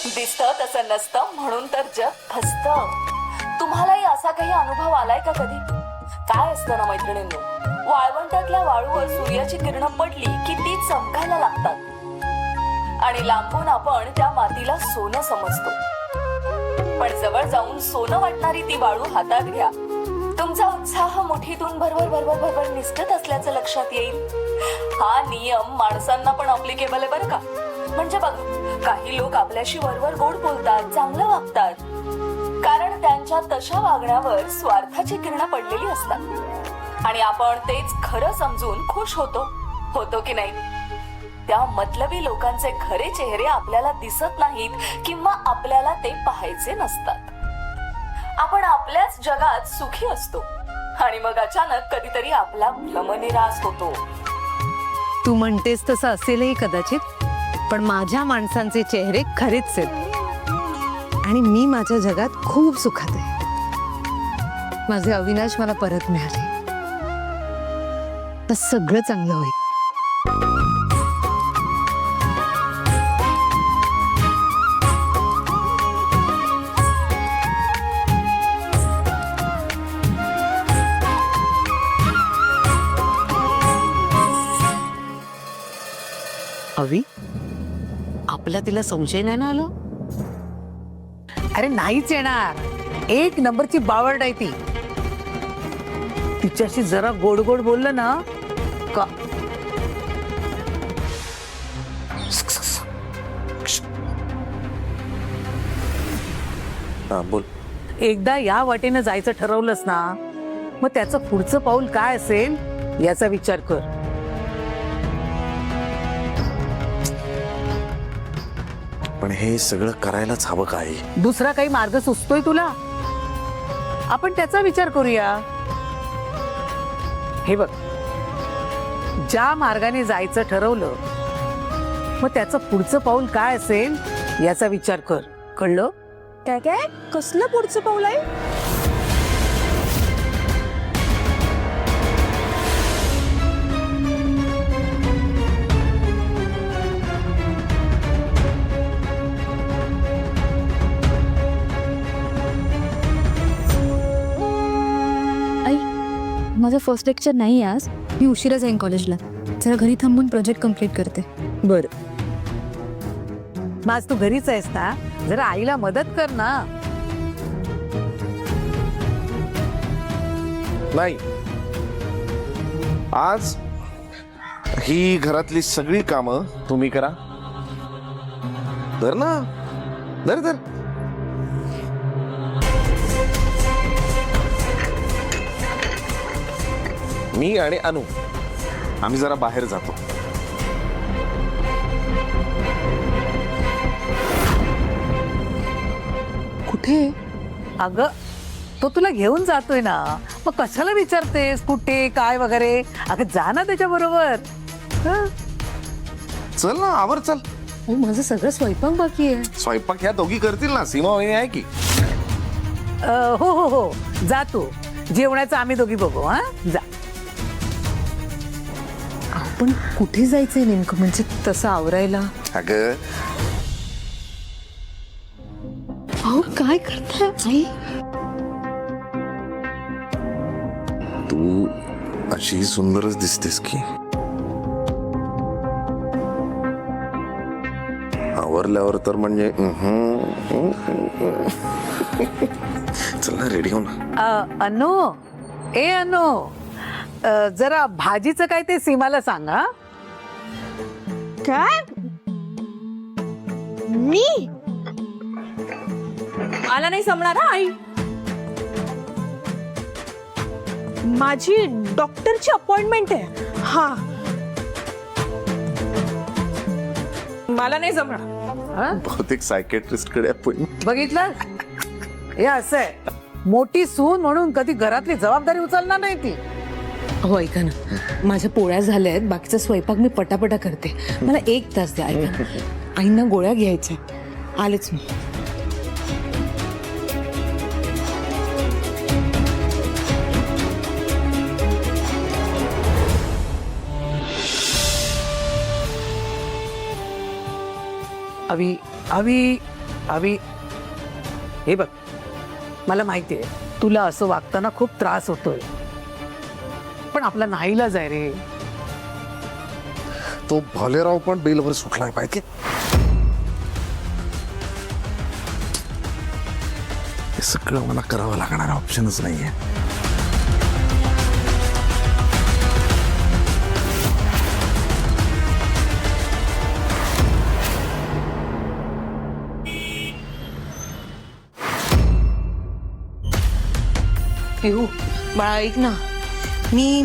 दिसतं तसं नसतं म्हणून तर जग फसतं. तुम्हालाही असा काही अनुभव आलाय का कधी? काय असतं ना मैत्रिणींनो, वाळवंटातल्या वाळूवर सूर्याची किरणं पडली की ती चमकायला लागतात आणि लांबून आपण त्या मातीला सोनं समजतो. पण जवळ जाऊन सोनं वाटणारी ती वाळू हातात घ्या, तुमचा उत्साह मुठीतून भरभर भरभर भरभर निसटत असल्याचं लक्षात येईल. हा नियम माणसांना पण अप्लिकेबल आहे बरं का. म्हणजे बघ, काही लोक आपल्याशी वरवर गोड बोलतात, चांगलं वागतात, कारण त्यांच्या तशा वागण्यावर स्वार्थाची किरणं पडलेली असतात आणि आपण तेच खरं समजून खुश होतो की नाही? त्या मतलबी लोकांचे खरे चेहरे आपल्याला दिसत नाहीत किंवा आपल्याला ते पाहायचे नसतात. आपण आपल्याच जगात सुखी असतो आणि मग अचानक कधीतरी आपला भ्रमनिरास होतो. तू म्हणतेस तसं असेलही कदाचित, पण माझ्या माणसांचे चेहरे खरेच आहेत आणि मी माझ्या जगात खूप सुखात आहे. माझे अविनाश मला परत मिळाले तर सगळं चांगलं होईल. अवी, आपला तिला संशय नाही ना आलो? अरे नाहीच येणार. एक नंबरची बावळट आहे ती. तिच्याशी जरा गोड गोड बोललं ना का बोल. एकदा या वाटेनं जायचं ठरवलंस ना, मग त्याचं पुढचं पाऊल काय असेल याचा विचार कर. पण हे सगळं करायलाच हवं काय? दुसरा काही मार्ग सुचतोय तुला? आपण त्याचा विचार करूया. हे बघ, ज्या मार्गाने जायचं ठरवलं मग त्याचं पुढचं पाऊल काय असेल याचा विचार कर. कळलं? काय काय कसलं पुढचं पाऊल आहे? आई, माझं फर्स्ट लेक्चर नाही आज. मी उशिरा जाईन कॉलेजला. जरा घरी थांबून प्रोजेक्ट कम्प्लीट करते. बर, आज तू घरीच आहेस ना, जरा आईला मदत कर ना. नाही, आज ही घरातली सगळी कामं तुम्ही करा. धर ना, धर धर. मी आणि अनु आम्ही जरा बाहेर जातो. कुठे? अगं, तो तुला घेऊन जातोय ना, मग कशाला विचारतेस कुठे काय वगैरे? अगं जा ना त्याच्या बरोबर. चल ना, आवर चल. हो, माझं सगळं स्वयंपाक बाकी आहे. स्वयंपाक ह्या दोघी करतील ना, सीमा वहिनी आहे की. हो हो हो, जा तू. जेवणाचं आम्ही दोघी बघू. हा, जा. आपण कुठे जायचंय नेमकं, म्हणजे तसं आवरायला? अगं, अहो, काय करताय आई? तू अशी सुंदरच दिसतेस की. आवरल्यावर तर म्हणजे चल ना, रेडी हो ना. अनु, ए अनु, जरा भाजीचं काय ते सीमाला सांगा. काय? मी मला नाही जमणार हा, आई. माझी डॉक्टरची अपॉइंटमेंट आहे. हा, मला नाही जमणार. बहुतेक सायकेट्रिस्ट कडे अपॉइंटमेंट. बघितलं, हे असं आहे. मोठी सून म्हणून कधी घरातली जबाबदारी उचलणार नाही ती. हो, ऐका ना, माझ्या पोळ्या झाल्या आहेत, बाकीचा स्वयंपाक मी पटापटा करते. मला 1 तास द्या. ऐका, आईंना गोळ्या घ्यायच्या. आलेच मी. अवी, अवी, अवी, हे बघ, मला माहिती आहे तुला असं वागताना खूप त्रास होतोय, पण आपला नाईलाज आहे रे. तो भालेराव पण बेलवर सुटलाय पाहिजे. हे सगळं मला करावं लागणार ऑप्शनच नाहीये. पिहू, बाळा ऐक ना, मी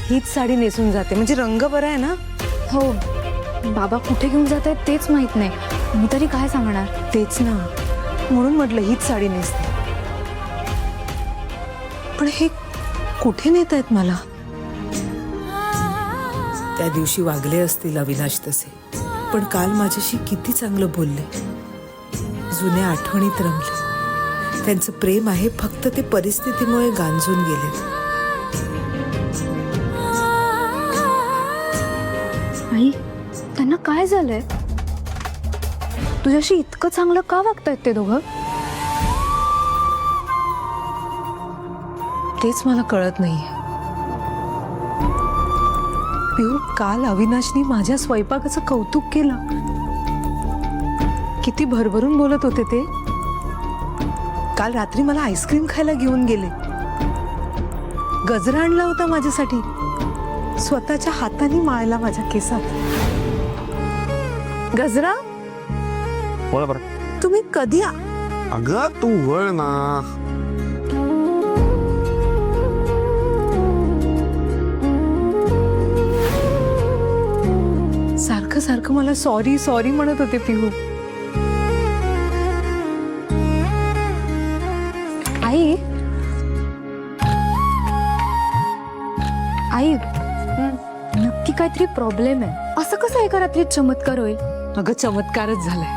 हीच साडी नेसून जाते, म्हणजे रंग बरा आहे ना. हो, बाबा कुठे घेऊन जात आहेत तेच माहित नाही, मी तरी काय सांगणार. तेच ना, म्हणून म्हटलं हीच साडी नेसते. पण हे कुठे नेत आहेत मला? त्या दिवशी वागले असतील अविनाश तसे, पण काल माझ्याशी किती चांगलं बोलले, जुन्या आठवणीत रमले. त्यांचं प्रेम आहे, फक्त ते परिस्थितीमुळे गांजून गेले. आई, त्यांना काय झालंय? तुझ्याशी इतकं चांगलं का वागतायत ते दोघं? तेच मला कळत नाहीये. पिऊ, काल अविनाशनी माझ्या स्वयंपाकाचं कौतुक केलं. किती भरभरून बोलत होते ते. काल रात्री मला आईस्क्रीम खायला घेऊन गेले. गजरा आणला होता माझ्यासाठी, स्वतःच्या हाताने माळला माझ्या केसात. गजरा बोला बरं. तुम्ही कधी अगं तू वळ ना. सारखं सारखं मला सॉरी सॉरी म्हणत होते पिहू. आई, आई, नक्की काहीतरी प्रॉब्लेम आहे. असं कसं एका रात्रीत चमत्कार होईल? अगं चमत्कारच झालाय.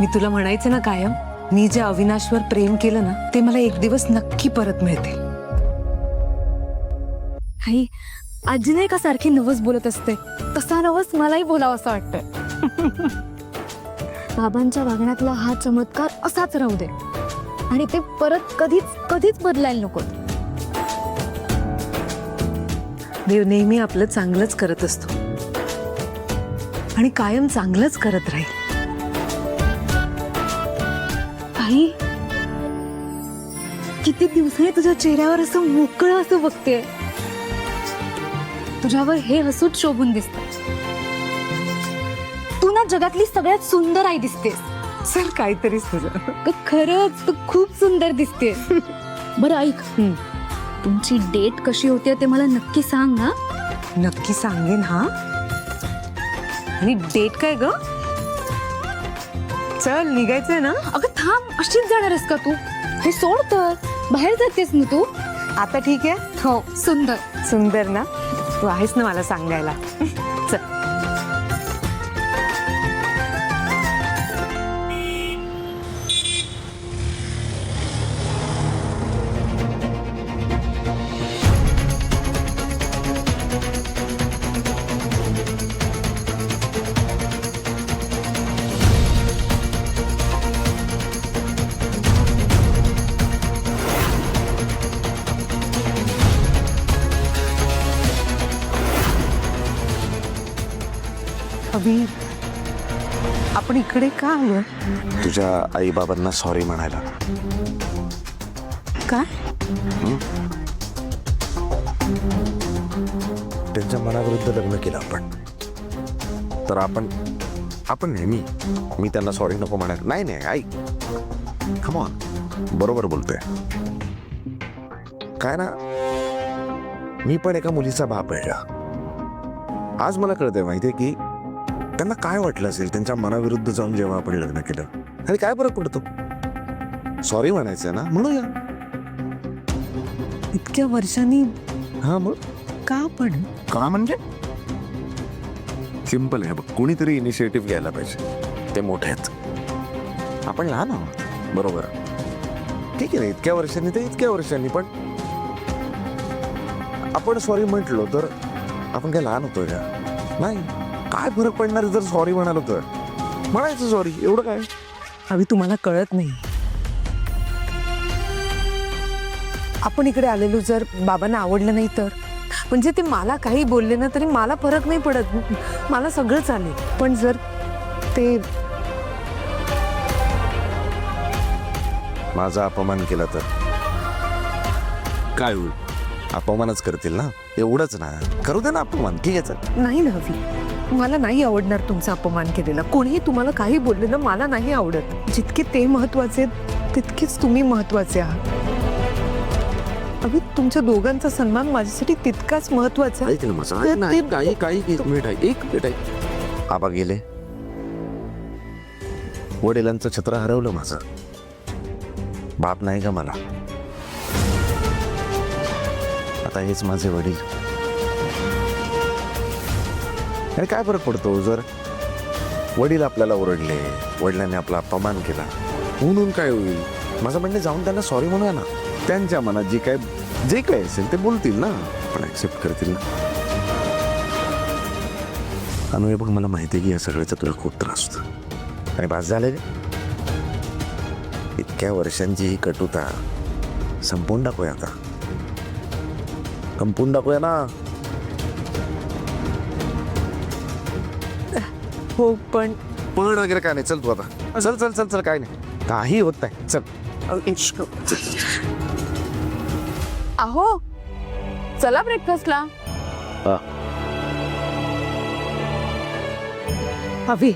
मी तुला म्हणायचं ना कायम, मी जे अविनाशवर प्रेम केलं ना, ते मला एक दिवस नक्की परत मिळते. आई, आजी नाही का सारखी नवस बोलत असते, तसा नवस मलाही बोलावं असं वाटतंय. बाबांच्या वागण्यातला हा चमत्कार असाच राहू दे आणि ते परत कधीच कधीच बदलायला नको. देव नेहमी आपलं चांगलंच करत असतो आणि कायम चांगलंच करत राहील. आई, किती दिवसांनी तुझ्या चेहऱ्यावर असं मोकळं असं बघते. तुझ्यावर हे हसूच शोभून दिसत. तू ना जगातली सगळ्यात सुंदर आई दिसतेस. चल काहीतरीच तुझं. खरंच तू खूप सुंदर दिसते. बरं ऐक, तुमची डेट कशी होते ते मला नक्की सांग ना. नक्की सांगेन हा. आणि डेट काय ग? चल निघायचंय ना. अगं थांब, अशीच जाणार आहेस का तू? हे सोड तर, बाहेर जातेस ना तू. आता ठीक आहे. हो, सुंदर. सुंदर ना, तू आहेस ना मला सांगायला. चल. अभि, आपण इकडे का आलो? तुझ्या आई बाबांना सॉरी म्हणायला. काय? त्यांच्या मनाविरुद्ध लग्न केलं आपण, तर आपण नेहमी मी त्यांना सॉरी नको म्हणायला. नाही नाही आई, कम ऑन, बरोबर बोलतोय. काय ना, मी पण एका मुलीचा बाप आहे. आज मला कळतंय माहितीये की त्यांना काय वाटलं असेल त्यांच्या मनाविरुद्ध जाऊन जेव्हा आपण लग्न केलं. आणि काय फरक पडतो, सॉरी म्हणायचं ना, म्हणूया. इतक्या वर्षांनी हा मग का पण? का म्हणजे सिंपल आहे बघ, कोणीतरी इनिशिएटिव्ह घ्यायला पाहिजे. ते मोठे आहेत, आपण लहान आहोत. बरोबर, ठीक आहे ना. इतक्या वर्षांनी ते इतक्या वर्षांनी, पण आपण सॉरी म्हटलो तर आपण काय लहान होतोय का? नाही. काय फरक पडणार जर सॉरी म्हणालो तर? म्हणायचं सॉरी, एवढं काय. अभि तुम्हाला कळत नाही. आपण इकडे आलेलो जर बाबांना आवडलं नाही तर म्हणजे ते मला काही बोलले ना तरी मला फरक नाही पडत, मला सगळं चालेल. पण जर ते माझा अपमान केला तर काय होईल? अपमानच करतील ना, एवढंच ना. करू दे ना अपमान, ठीक आहे चल. नाही ना हवी, मला नाही आवडणार तुमचा अपमान केलेला. कोणीही तुम्हाला काही बोलले ना मला नाही आवडत. जितके ते महत्वाचे तितकेच तुम्ही महत्वाचे आहात. अभि तुमच्या दोघांचा सन्मान माझ्यासाठी तितकाच महत्वाचा आहे. ऐक ना माझं, नाही काही काही एक मिनिट आहे, एक मिनिट आहे. आबा गेले, वडिलांचं छत्र हरवलं माझं. बाप नाही का मला, आता हेच माझे वडील. आणि काय फरक पडतो जर वडील आपल्याला ओरडले, वडिलांनी आपला अपमान केला, म्हणून काय होईल? माझं म्हणणे जाऊन त्यांना सॉरी म्हणूया ना. त्यांच्या मनात जे काय असेल ते बोलतील ना, पण ऍक्सेप्ट करतील ना. अनु बघ, मला माहिती आहे की या सगळ्याचा तुला खूप त्रास होतो आणि बास झाले रे. इतक्या वर्षांची ही कटुता संपवून टाकूया आता, संपवून टाकूया ना. हो पण वगैरे काय नाही, चल तू आता, चल चल चल चल, काय नाही, काही होत नाही, चल. अहो चला ब्रेकफास्टला. अभि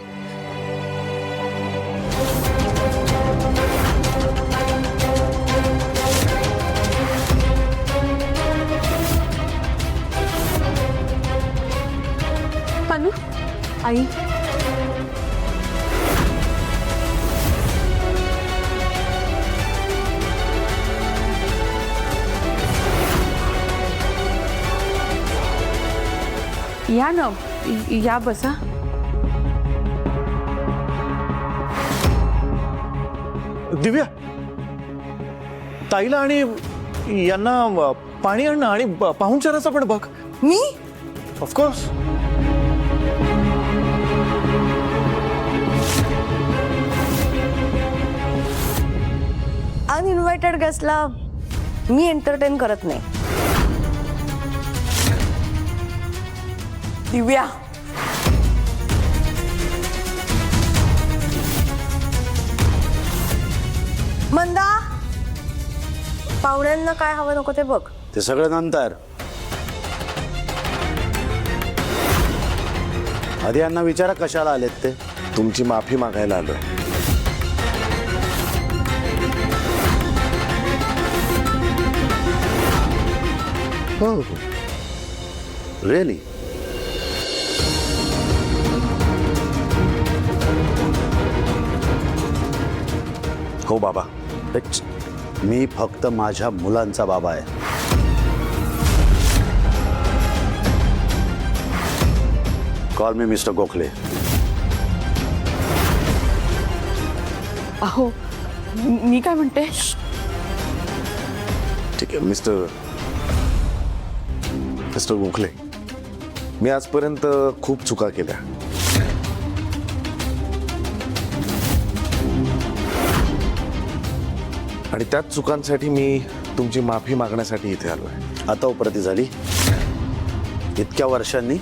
अनु, आई या ना, या बसा. दिव्या, ताईला आणि यांना पाणी आणणं आणि पाहुणचाराचं पण बघ. मी ऑफकोर्स. अनइन्व्हायटेड गेस्टला मी एंटरटेन करत नाही. दिव्या, मंदा, पाहुण्यांना काय हवं नको ते बघ. ते सगळं नंतर. आधी यांना विचारा कशाला आलेत ते. तुमची माफी मागायला आलोय. हो, रिअली? हो बाबा. मी फक्त माझ्या मुलांचा बाबा आहे. कॉल मी मिस्टर गोखले. अहो मी काय म्हणते, ठीक आहे मिस्टर गोखले, मी आजपर्यंत खूप चुका केल्या. आणि त्याच चुकांसाठी मी तुमची माफी मागण्यासाठी इथे आलोय. आता उपरती झाली इतक्या वर्षांनी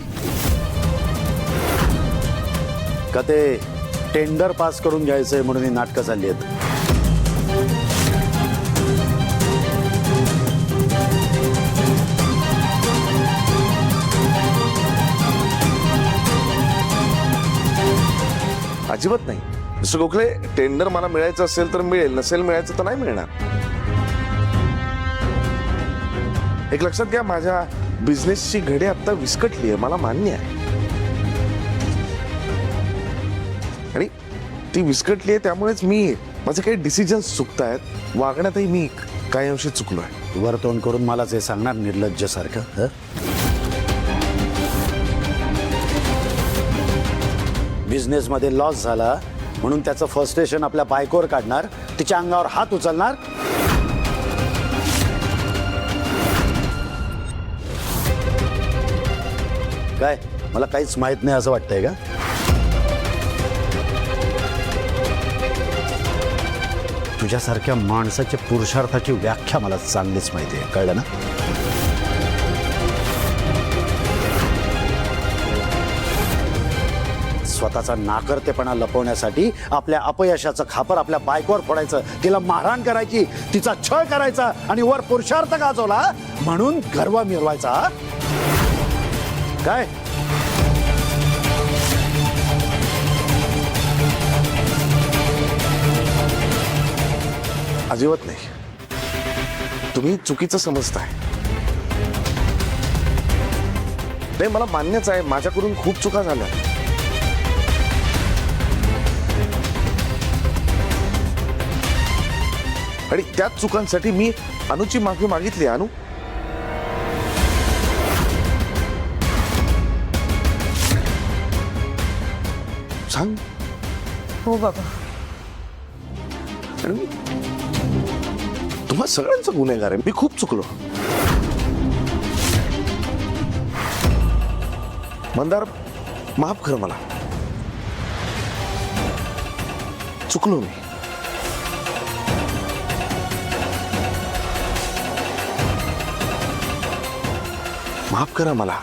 का ते टेंडर पास करून घ्यायचंय म्हणून ही नाटकं चालली आहेत. अजिबात नाही मिस्टर गोखले. टेंडर मला मिळायचं असेल तर मिळेल, नसेल मिळायचं तर नाही मिळणार. एक लक्षात घ्या, माझ्या बिझनेसची घडी आता विस्कटली आहे, मला मान्य आहे. आणि ती विस्कटली आहे त्यामुळेच माझे काही डिसिजन्स चुकतायत. वागण्यातही मी काही अंशी चुकलोय. वर्तवण करून मलाच हे सांगणार निर्लज्ज सारखं. बिझनेस मध्ये लॉस झाला म्हणून त्याचं फ्रस्ट्रेशन आपल्या बायकोवर काढणार, तिच्या अंगावर हात उचलणार. काय मला काहीच माहित नाही असं वाटतंय का? तुझ्यासारख्या माणसाच्या पुरुषार्थाची व्याख्या मला चांगलीच माहिती आहे, कळलं ना? स्वतःचा नाकर्तेपणा लपवण्यासाठी आपल्या अपयशाचं खापर आपल्या बायकोवर फोडायचं, तिला मारहाण करायची, तिचा छळ करायचा आणि वर पुरुषार्थ गाजवला म्हणून गर्व मिरवायचा. काय अजिबात नाही. तुम्ही चुकीचं समजताय. नाही, मला मान्यच आहे माझ्याकडून खूप चुका झाल्या. आणि त्याच चुकांसाठी मी अनुची माफी मागितली. अनु, सांग. हो बाबा. आणि तुम्हा सगळ्यांचा गुन्हेगार आहे. मी खूप चुकलो. मंदार, माफ कर मला. चुकलो मी. माफ करा मला.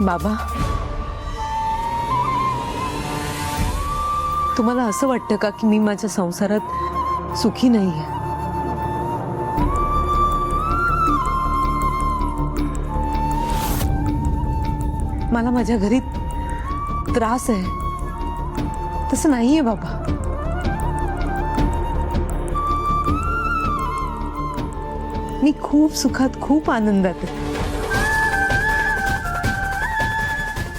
बाबा, तुम्हाला असं वाटतं का की मी माझ्या संसारात सुखी नाहीये? मला माझ्या घरी त्रास आहे. तसं नाहीये बाबा. मी खूप सुखात, खूप आनंदात आहे.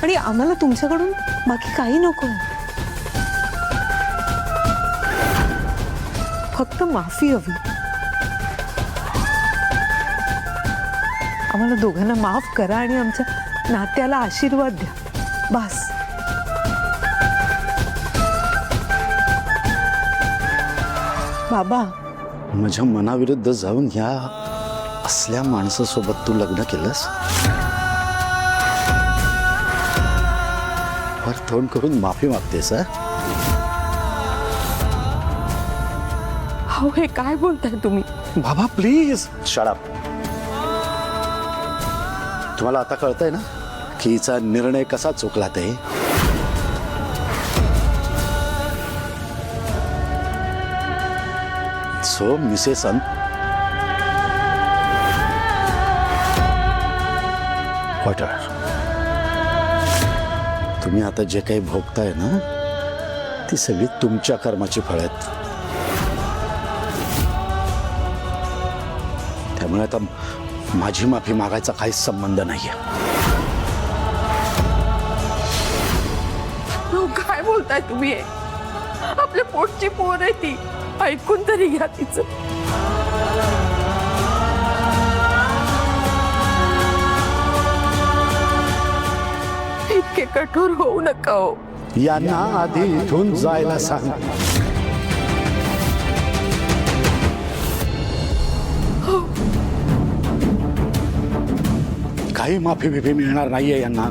आणि आम्हाला तुमच्याकडून बाकी काही नको आहे. फक्त माफी हवी. आम्हाला दोघांना माफ करा आणि आमच्या नात्याला आशीर्वाद द्या. बस. बाबा, माझ्या मनाविरुद्ध जाऊन ह्या असल्या माणसासोबत तू लग्न केलंस? वर तोंड करून माफी मागतेस? हो, हे काय बोलताय तुम्ही? बाबा प्लीज. Shut up. तुम्हाला आता कळतंय ना की हिचा निर्णय कसा चुकला ते? सो मिसेस वॉटर, तुम्ही आता जे काही भोगताय ना ती सगळी तुमच्या कर्माची फळ आहेत. त्यामुळे आता माझी माफी मागायचा काहीच संबंध नाहीये. हो, काय बोलताय तुम्ही? हे आपल्या पोटची पोर आहे ती. ऐकून तरी घ्या तिचं. इतके कठोर होऊ नका हो. यांना आधी इथून जायला सांग. काही माफी बिफी मिळणार नाहीये यांना.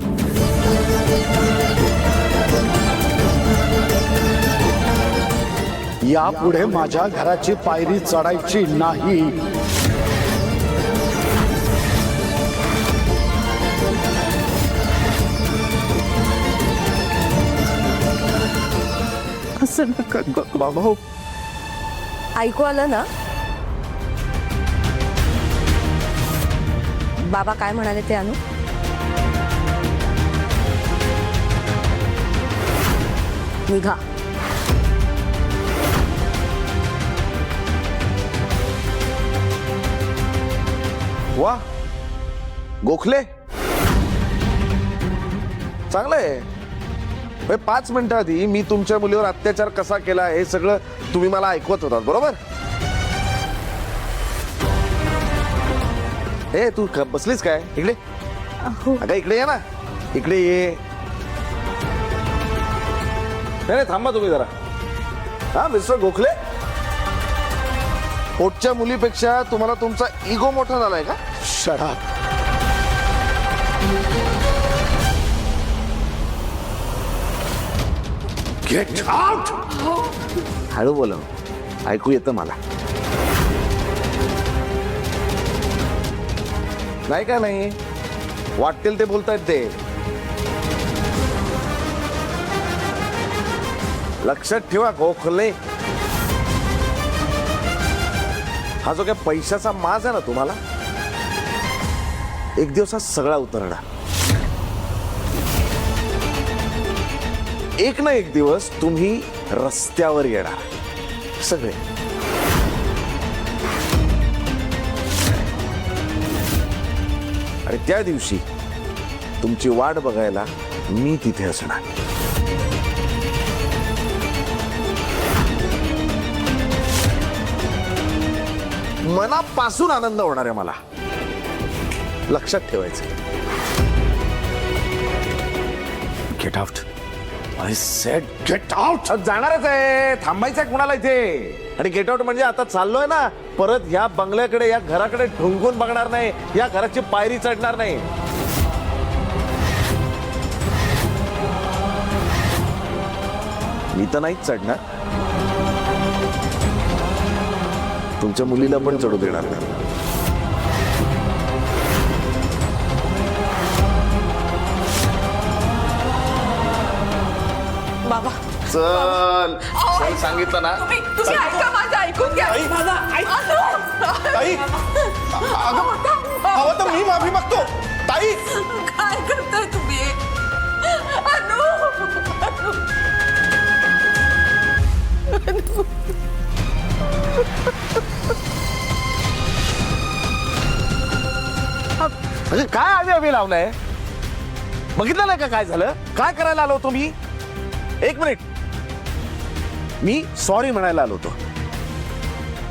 यापुढे माझ्या घराची पायरी चढायची नाही. असं नका. बाबा, हो. ऐकू आलं ना? बाबा काय म्हणाले ते आणू? निघा. वा गोखले चांगलंय. 5 मिनिटं आधी मी तुमच्या मुलीवर अत्याचार कसा केला हे सगळं तुम्ही मला ऐकवत होतात, बरोबर? ए तू बसलीस काय इकडे? अगं इकडे ये ना, इकडे ये. नाही थांबा तुम्ही जरा. हा मिस्टर गोखले, पोटच्या मुलीपेक्षा तुम्हाला तुमचा इगो मोठा झालाय का? Shut up. Get out! हळू बोला, ऐकू येतं मला. नाही का नाही, वाटेल ते बोलतायत ते. लक्षात ठेवा गोखले, हा जो काय पैशाचा माज आहे ना तुम्हाला, एक दिवस हा सगळा उतरणार. एक ना एक दिवस तुम्ही रस्त्यावर येणार सगळे. आणि त्या दिवशी तुमची वाट बघायला मी तिथे असणार. मनापासून आनंद होणार आहे मला, लक्षात ठेवायचं. Get out. I said get out. जाणारच आहे, थांबायचं आहे कुणाला इथे. आणि गेट आउट म्हणजे आता चाललोय ना, परत ह्या बंगल्याकडे या घराकडे ढुंकून बघणार नाही, या घराची पायरी चढणार नाही. मी तर नाहीच चढणार, तुमच्या मुलीला पण चढू देणार नाही. बाबा चल चल, सांगितलं ना. तुम्ही ऐका माझं, ऐकून घ्या. ताई, हवं तर मी माफी मागतो. ताई काय करताय तुम्ही? अनु, म्हणजे काय आम्ही आम्ही लावलंय, बघितलं नाही का काय झालं, काय करायला आलो होतो मी? एक मिनिट, मी सॉरी म्हणायला आलो होतो.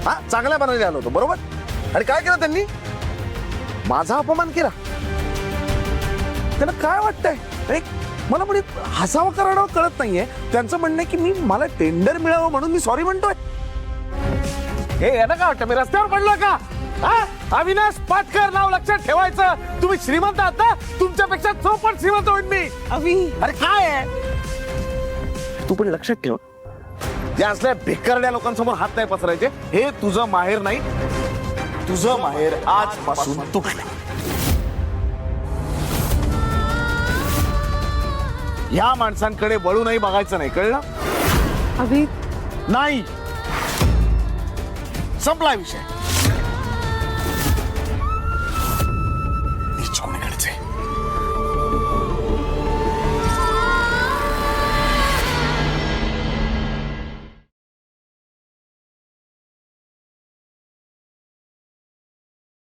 हा चांगल्या मनाने आलो होतो, बरोबर? आणि काय केलं त्यांनी? माझा अपमान केला. त्यांना काय वाटतंय? मला म्हणे हसावं करावं कळत नाहीये. त्यांचं म्हणणं आहे की मला टेंडर मिळावं म्हणून मी सॉरी म्हणतोय. हे यांना काय वाटतं, मी रस्त्यावर पडलो का? अविनाश पाटकर नाव लक्षात ठेवायचं. तुम्ही श्रीमंत आहात ना, तुमच्यापेक्षा चौपट श्रीमंत होईन मी. अरे काय आहे, तू पण लक्षात ठेव, या असल्या भिकारड्या लोकांसमोर हात नाही पसरायचे. हे तुझं माहेर नाही, तुझं माहेर आजपासून तुटलं. या माणसांकडे वळूनही बघायचं नाही, कळलं? अभि नाही, संपला विषय.